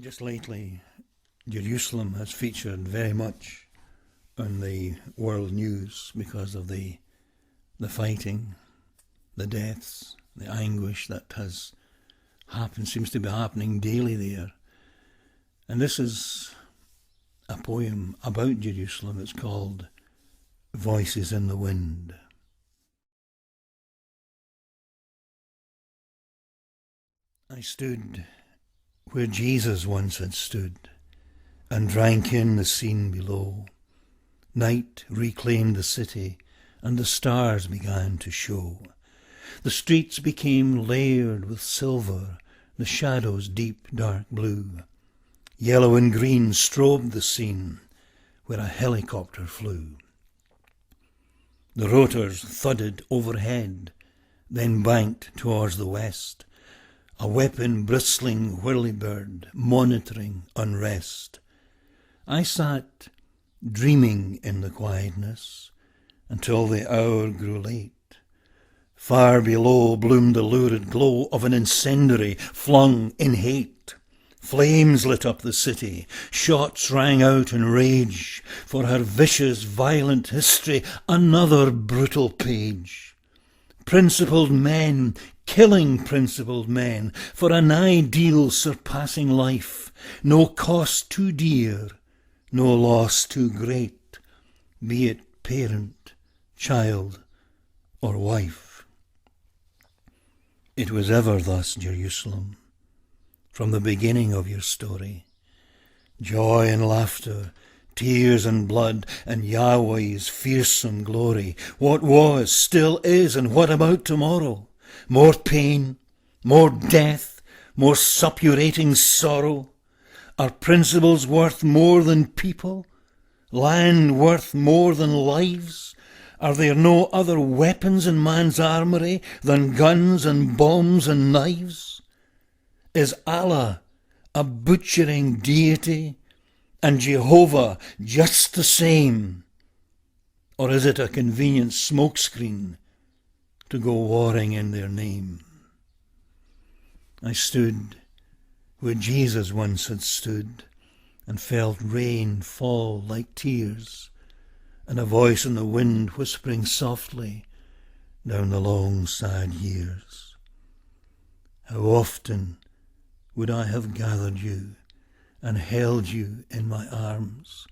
Just lately, Jerusalem has featured very much on the world news because of the fighting, the deaths, the anguish that has happened, seems to be happening daily there. And this is a poem about Jerusalem. It's called Voices in the Wind. I stood where Jesus once had stood, and drank in the scene below. Night reclaimed the city, and the stars began to show. The streets became layered with silver, the shadows deep dark blue. Yellow and green strobed the scene where a helicopter flew. The rotors thudded overhead, then banked towards the west, a weapon bristling whirlybird monitoring unrest. I sat dreaming in the quietness until the hour grew late. Far below bloomed the lurid glow of an incendiary flung in hate. Flames lit up the city, shots rang out in rage, for her vicious, violent history another brutal page. Principled men killing principled men for an ideal surpassing life, no cost too dear, no loss too great, be it parent, child, or wife. It was ever thus, Jerusalem, from the beginning of your story. Joy and laughter, tears and blood, and Yahweh's fearsome glory. What was, still is, and what about tomorrow? More pain, more death, more suppurating sorrow? Are principles worth more than people? Land worth more than lives? Are there no other weapons in man's armoury than guns and bombs and knives? Is Allah a butchering deity and Jehovah just the same? Or is it a convenient smokescreen to go warring in their name? I stood where Jesus once had stood and felt rain fall like tears and a voice in the wind whispering softly down the long sad years. How often would I have gathered you and held you in my arms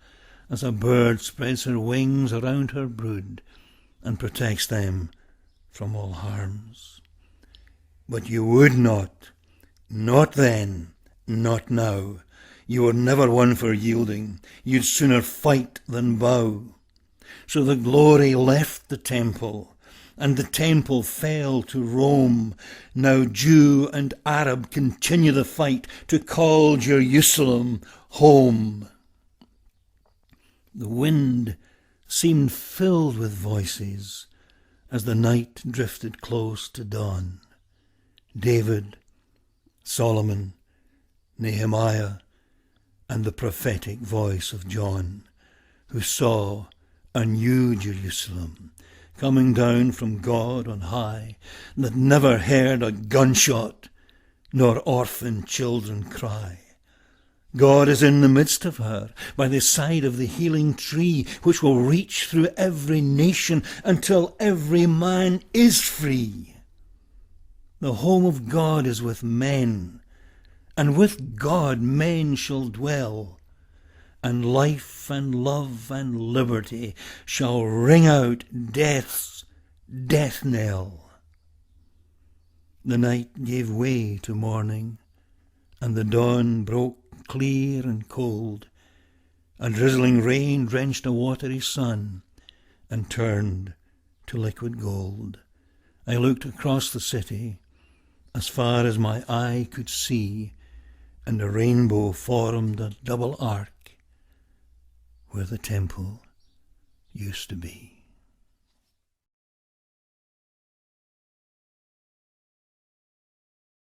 as a bird spreads her wings around her brood and protects them from all harms. But you would not then, not now. You were never one for yielding. You'd sooner fight than bow. So the glory left the temple, and the temple fell to Rome. Now Jew and Arab continue the fight to call Jerusalem home. The wind seemed filled with voices as the night drifted close to dawn. David, Solomon, Nehemiah, and the prophetic voice of John, who saw a new Jerusalem coming down from God on high, that never heard a gunshot nor orphan children cry. God is in the midst of her, by the side of the healing tree, which will reach through every nation until every man is free. The home of God is with men, and with God men shall dwell, and life and love and liberty shall ring out death's death knell. The night gave way to morning, and the dawn broke clear and cold. A drizzling rain drenched a watery sun and turned to liquid gold. I looked across the city as far as my eye could see, and the rainbow formed a double arc where the temple used to be.